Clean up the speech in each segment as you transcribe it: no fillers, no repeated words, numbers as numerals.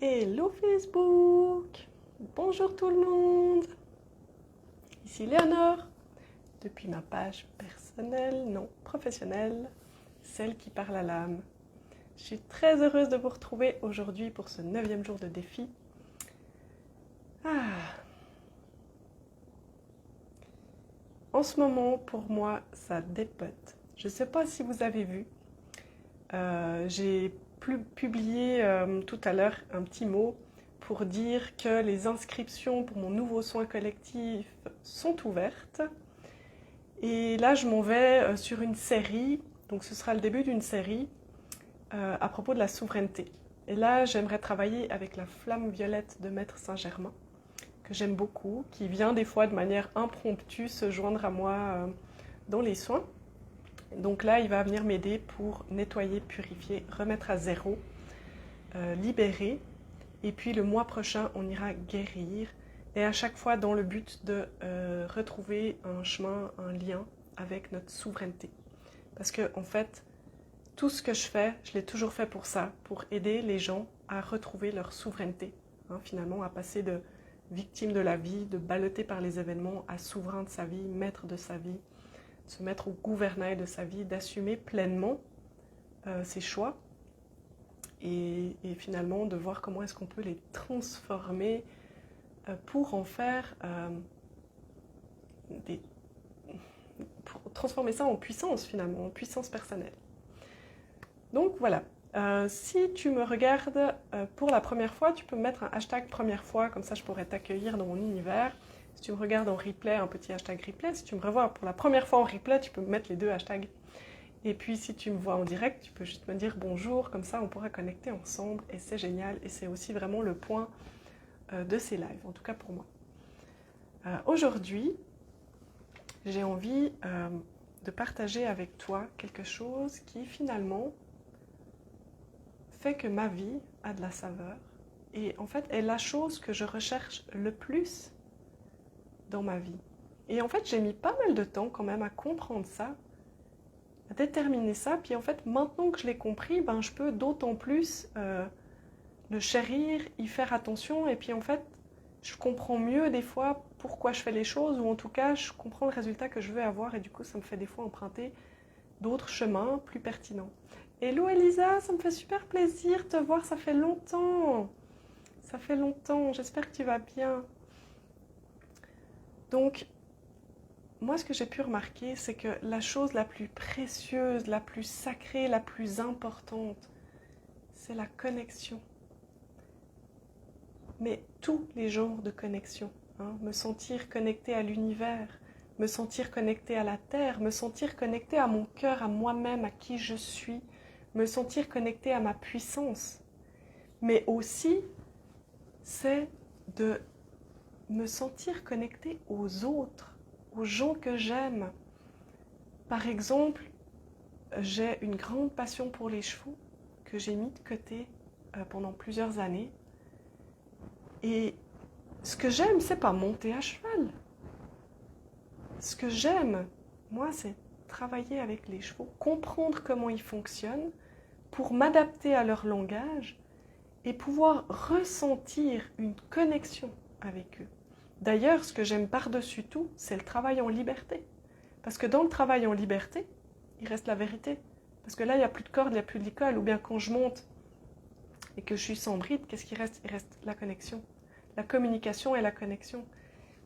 Hello Facebook! Bonjour tout le monde! Ici Léonore, depuis ma page personnelle, non, professionnelle, celle qui parle à l'âme. Je suis très heureuse de vous retrouver aujourd'hui pour ce 9e jour de défi. En ce moment, pour moi, ça dépote. Je ne sais pas si vous avez vu, j'ai publié tout à l'heure un petit mot pour dire que les inscriptions pour mon nouveau soin collectif sont ouvertes. Et là, je m'en vais sur une série, donc ce sera le début d'une série à propos de la souveraineté. Et là, j'aimerais travailler avec la flamme violette de Maître Saint-Germain, que j'aime beaucoup, qui vient des fois de manière impromptue se joindre à moi dans les soins. Donc là, il va venir m'aider pour nettoyer, purifier, remettre à zéro, libérer. Et puis le mois prochain, on ira guérir. Et à chaque fois dans le but de retrouver un chemin, un lien avec notre souveraineté. Parce que en fait, tout ce que je fais, je l'ai toujours fait pour ça, pour aider les gens à retrouver leur souveraineté. Finalement, à passer de victime de la vie, de ballotté par les événements, à souverain de sa vie, maître de sa vie, de se mettre au gouvernail de sa vie, d'assumer pleinement ses choix et finalement de voir comment est-ce qu'on peut les transformer pour en faire pour transformer ça en puissance finalement, en puissance personnelle. Donc voilà, si tu me regardes pour la première fois, tu peux mettre un hashtag première fois, comme ça je pourrais t'accueillir dans mon univers. Si tu me regardes en replay, un petit hashtag replay. Si tu me revois pour la première fois en replay, tu peux mettre les deux hashtags. Et puis si tu me vois en direct, tu peux juste me dire bonjour, comme ça on pourra connecter ensemble et c'est génial. Et c'est aussi vraiment le point de ces lives, en tout cas pour moi. Aujourd'hui, j'ai envie de partager avec toi quelque chose qui finalement fait que ma vie a de la saveur et en fait est la chose que je recherche le plus dans ma vie. Et en fait, j'ai mis pas mal de temps quand même à comprendre ça, à déterminer ça, puis en fait, maintenant que je l'ai compris, ben, je peux d'autant plus le chérir, y faire attention, et puis en fait, je comprends mieux des fois pourquoi je fais les choses, ou en tout cas, je comprends le résultat que je veux avoir, et du coup, ça me fait des fois emprunter d'autres chemins plus pertinents. Hello Elisa, ça me fait super plaisir de te voir, ça fait longtemps. Ça fait longtemps, j'espère que tu vas bien. Donc, moi ce que j'ai pu remarquer, c'est que la chose la plus précieuse, la plus sacrée, la plus importante, c'est la connexion. Mais tous les genres de connexion, me sentir connecté à l'univers, me sentir connecté à la terre, me sentir connecté à mon cœur, à moi-même, à qui je suis, me sentir connecté à ma puissance. Mais aussi, c'est de me sentir connecté aux autres, aux gens que j'aime. Par exemple, j'ai une grande passion pour les chevaux que j'ai mis de côté pendant plusieurs années. Et ce que j'aime, c'est pas monter à cheval. Ce que j'aime, moi, c'est travailler avec les chevaux, comprendre comment ils fonctionnent pour m'adapter à leur langage et pouvoir ressentir une connexion avec eux. D'ailleurs, ce que j'aime par-dessus tout, c'est le travail en liberté. Parce que dans le travail en liberté, il reste la vérité. Parce que là, il n'y a plus de corde, il n'y a plus de licol. Ou bien quand je monte et que je suis sans bride, qu'est-ce qui reste? Il reste la connexion. La communication et la connexion.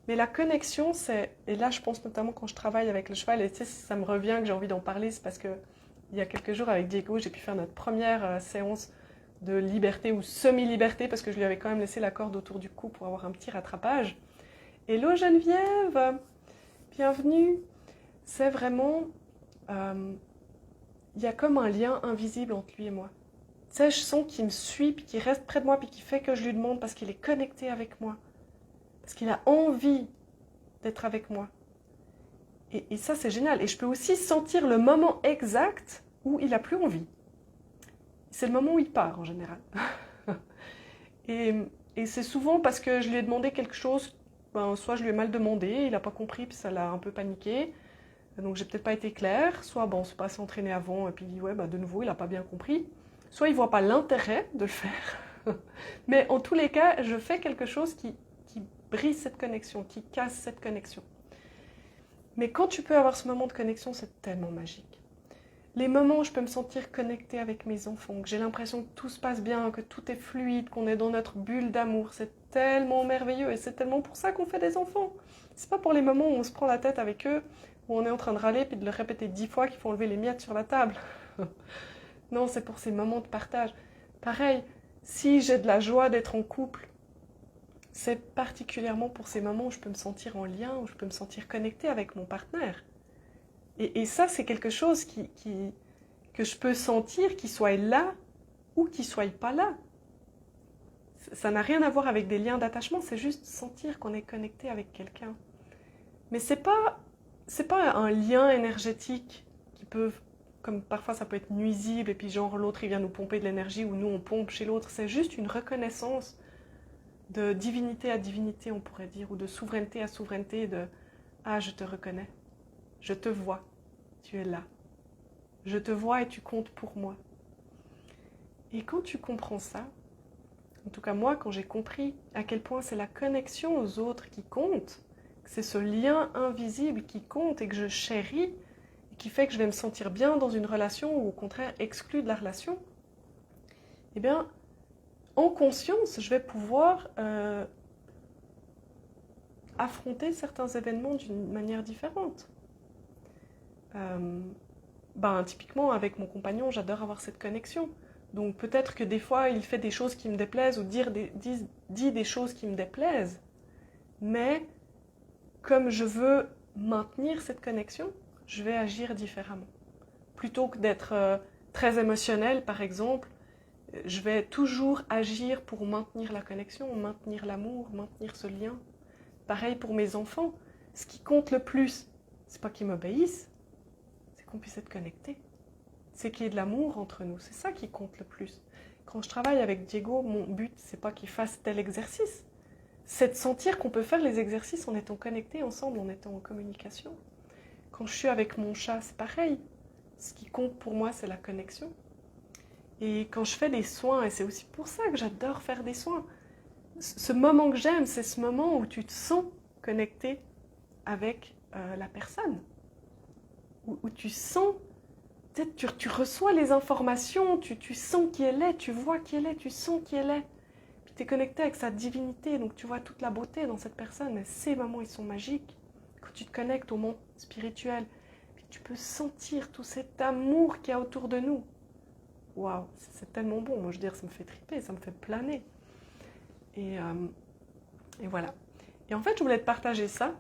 Mais la connexion, c'est... Et là, je pense notamment quand je travaille avec le cheval, et tu sais, si ça me revient que j'ai envie d'en parler, c'est parce que il y a quelques jours avec Diego, j'ai pu faire notre première séance de liberté ou semi-liberté, parce que je lui avais quand même laissé la corde autour du cou pour avoir un petit rattrapage. Hello Geneviève, bienvenue. C'est vraiment, il y a comme un lien invisible entre lui et moi. Tu sais, je sens qu'il me suit, puis qu'il reste près de moi, puis qu'il fait que je lui demande parce qu'il est connecté avec moi. Parce qu'il a envie d'être avec moi. Et ça, c'est génial. Et je peux aussi sentir le moment exact où il n'a plus envie. C'est le moment où il part, en général. Et c'est souvent parce que je lui ai demandé quelque chose, soit je lui ai mal demandé, il n'a pas compris, puis ça l'a un peu paniqué. Donc j'ai peut-être pas été claire, soit on s'est pas entraîné avant, et puis ouais, de nouveau, il n'a pas bien compris. Soit il ne voit pas l'intérêt de le faire. Mais en tous les cas, je fais quelque chose qui brise cette connexion, qui casse cette connexion. Mais quand tu peux avoir ce moment de connexion, c'est tellement magique. Les moments où je peux me sentir connectée avec mes enfants, que j'ai l'impression que tout se passe bien, que tout est fluide, qu'on est dans notre bulle d'amour, c'est tellement merveilleux et c'est tellement pour ça qu'on fait des enfants. C'est pas pour les moments où on se prend la tête avec eux, où on est en train de râler puis de le répéter 10 fois qu'il faut enlever les miettes sur la table. Non, c'est pour ces moments de partage. Pareil, si j'ai de la joie d'être en couple, c'est particulièrement pour ces moments où je peux me sentir en lien, où je peux me sentir connectée avec mon partenaire. Et ça, c'est quelque chose que je peux sentir, qu'il soit là ou qu'il ne soit pas là. Ça n'a rien à voir avec des liens d'attachement, c'est juste sentir qu'on est connecté avec quelqu'un. Mais c'est pas un lien énergétique qui peut, comme parfois ça peut être nuisible, et puis genre l'autre il vient nous pomper de l'énergie ou nous on pompe chez l'autre. C'est juste une reconnaissance de divinité à divinité, on pourrait dire, ou de souveraineté à souveraineté, de « Ah, je te reconnais, je te vois, tu es là. Je te vois et tu comptes pour moi. » Et quand tu comprends ça, en tout cas moi, quand j'ai compris à quel point c'est la connexion aux autres qui compte, que c'est ce lien invisible qui compte et que je chéris, et qui fait que je vais me sentir bien dans une relation ou au contraire exclue de la relation, eh bien, en conscience, je vais pouvoir affronter certains événements d'une manière différente. Typiquement, avec mon compagnon, j'adore avoir cette connexion. Donc peut-être que des fois, il fait des choses qui me déplaisent ou dit des choses qui me déplaisent. Mais comme je veux maintenir cette connexion, je vais agir différemment. Plutôt que d'être très émotionnel, par exemple, je vais toujours agir pour maintenir la connexion, maintenir l'amour, maintenir ce lien. Pareil pour mes enfants. Ce qui compte le plus, c'est pas qu'ils m'obéissent, c'est qu'on puisse être connectés. C'est qu'il y ait de l'amour entre nous. C'est ça qui compte le plus. Quand je travaille avec Diego, mon but, c'est pas qu'il fasse tel exercice. C'est de sentir qu'on peut faire les exercices en étant connectés ensemble, en étant en communication. Quand je suis avec mon chat, c'est pareil. Ce qui compte pour moi, c'est la connexion. Et quand je fais des soins, et c'est aussi pour ça que j'adore faire des soins, ce moment que j'aime, c'est ce moment où tu te sens connecté avec la personne. Où tu sens, tu reçois les informations, tu sens qui elle est, tu vois qui elle est, tu sens qui elle est. Puis tu es connecté avec sa divinité, donc tu vois toute la beauté dans cette personne. Et ces moments, ils sont magiques. Quand tu te connectes au monde spirituel, puis tu peux sentir tout cet amour qu'il y a autour de nous. Waouh, c'est tellement bon. Moi, je veux dire, ça me fait triper, ça me fait planer. Et voilà. Et en fait, je voulais te partager ça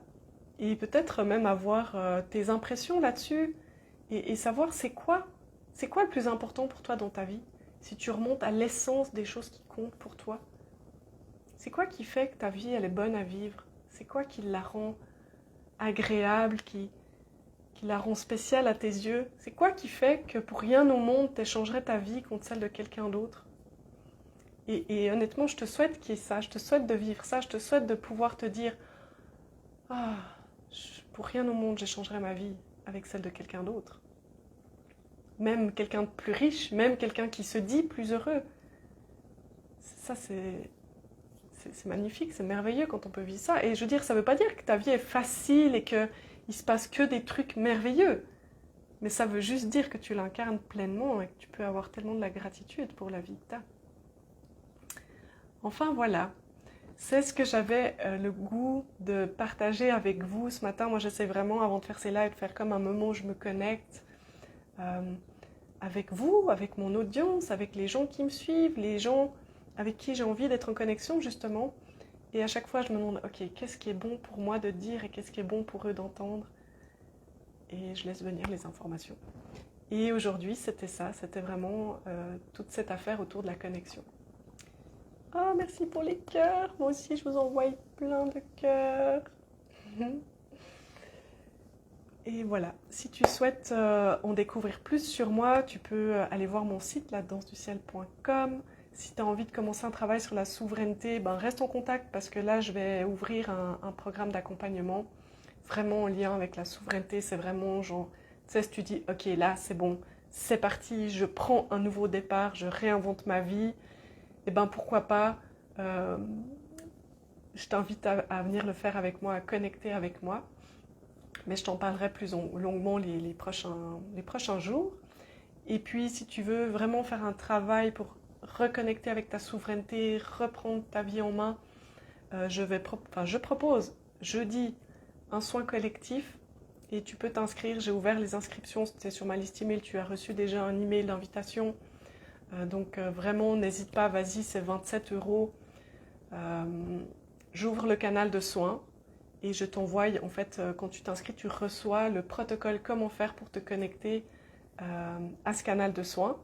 et peut-être même avoir tes impressions là-dessus et savoir c'est quoi le plus important pour toi dans ta vie. Si tu remontes à l'essence des choses qui comptent pour toi, c'est quoi qui fait que ta vie elle est bonne à vivre? C'est quoi qui la rend agréable, qui la rend spéciale à tes yeux? C'est quoi qui fait que pour rien au monde t'échangerais ta vie contre celle de quelqu'un d'autre? Et honnêtement, je te souhaite qu'il y ait ça, je te souhaite de vivre ça, je te souhaite de pouvoir te dire « Ah, pour rien au monde, j'échangerai ma vie avec celle de quelqu'un d'autre. » Même quelqu'un de plus riche, même quelqu'un qui se dit plus heureux. Ça, c'est magnifique, c'est merveilleux quand on peut vivre ça. Et je veux dire, ça ne veut pas dire que ta vie est facile et qu'il se passe que des trucs merveilleux. Mais ça veut juste dire que tu l'incarnes pleinement et que tu peux avoir tellement de la gratitude pour la vie que tu as. Enfin voilà, c'est ce que j'avais le goût de partager avec vous ce matin. Moi j'essaie vraiment avant de faire ces lives de faire comme un moment où je me connecte avec vous, avec mon audience, avec les gens qui me suivent, les gens avec qui j'ai envie d'être en connexion justement. Et à chaque fois je me demande, ok, qu'est-ce qui est bon pour moi de dire et qu'est-ce qui est bon pour eux d'entendre? Et je laisse venir les informations. Et aujourd'hui c'était ça, c'était vraiment toute cette affaire autour de la connexion. Oh, merci pour les cœurs. Moi aussi, je vous envoie plein de cœurs. Et voilà, si tu souhaites en découvrir plus sur moi, tu peux aller voir mon site, ladanseduciel.com. Si tu as envie de commencer un travail sur la souveraineté, reste en contact parce que là, je vais ouvrir un programme d'accompagnement vraiment en lien avec la souveraineté. C'est vraiment genre, tu sais, si tu dis, ok, là, c'est bon, c'est parti, je prends un nouveau départ, je réinvente ma vie. et ben pourquoi pas, euh, je t'invite à venir le faire avec moi, à connecter avec moi. Mais je t'en parlerai plus longuement les prochains jours. Et puis, si tu veux vraiment faire un travail pour reconnecter avec ta souveraineté, reprendre ta vie en main, je propose jeudi un soin collectif et tu peux t'inscrire. J'ai ouvert les inscriptions, c'est sur ma liste email. Tu as reçu déjà un email d'invitation. Donc vraiment, n'hésite pas, vas-y, c'est 27 euros. J'ouvre le canal de soins et je t'envoie, en fait, quand tu t'inscris, tu reçois le protocole comment faire pour te connecter à ce canal de soins.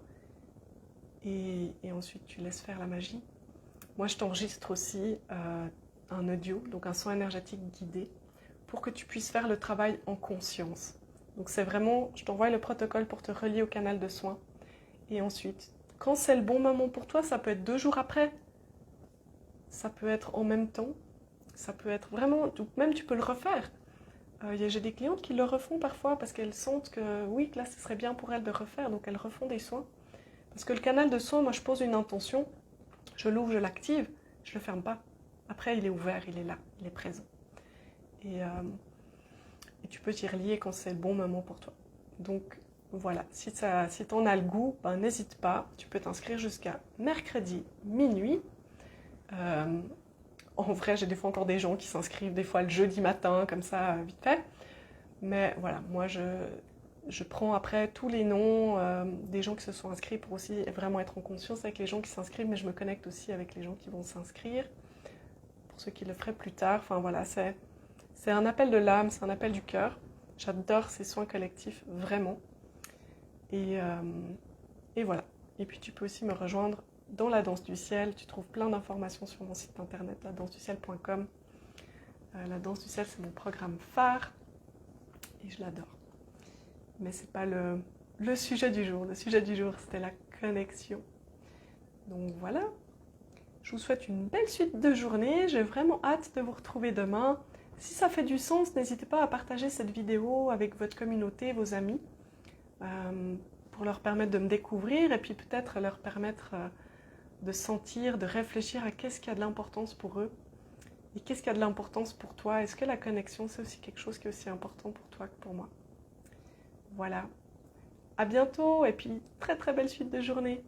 Et ensuite, tu laisses faire la magie. Moi, je t'enregistre aussi un audio, donc un soin énergétique guidé, pour que tu puisses faire le travail en conscience. Donc c'est vraiment, je t'envoie le protocole pour te relier au canal de soins. Et ensuite, quand c'est le bon moment pour toi, ça peut être 2 jours après, ça peut être en même temps, ça peut être vraiment, même tu peux le refaire. J'ai des clientes qui le refont parfois parce qu'elles sentent que oui, que là, ce serait bien pour elles de refaire, donc elles refont des soins. Parce que le canal de soins, moi, je pose une intention, je l'ouvre, je l'active, je ne le ferme pas. Après, il est ouvert, il est là, il est présent. Et tu peux t'y relier quand c'est le bon moment pour toi. Donc voilà, si tu en as le goût, ben, n'hésite pas, tu peux t'inscrire jusqu'à mercredi minuit. En vrai, j'ai des fois encore des gens qui s'inscrivent des fois le jeudi matin, comme ça, vite fait. Mais voilà, moi je prends après tous les noms des gens qui se sont inscrits pour aussi vraiment être en conscience avec les gens qui s'inscrivent, mais je me connecte aussi avec les gens qui vont s'inscrire, pour ceux qui le feraient plus tard. Enfin voilà, c'est un appel de l'âme, c'est un appel du cœur. J'adore ces soins collectifs, vraiment. Et, euh, et voilà. Et puis tu peux aussi me rejoindre dans la danse du ciel. Tu trouves plein d'informations sur mon site internet, ladanseduciel.com. La danse du ciel, c'est mon programme phare et je l'adore. Mais c'est pas le sujet du jour. Le sujet du jour, c'était la connexion. Donc voilà. Je vous souhaite une belle suite de journée. J'ai vraiment hâte de vous retrouver demain. Si ça fait du sens, n'hésitez pas à partager cette vidéo avec votre communauté, vos amis, pour leur permettre de me découvrir et puis peut-être leur permettre de sentir, de réfléchir à qu'est-ce qui a de l'importance pour eux et qu'est-ce qui a de l'importance pour toi. Est-ce que la connexion, c'est aussi quelque chose qui est aussi important pour toi que pour moi? Voilà. À bientôt et puis très très belle suite de journée.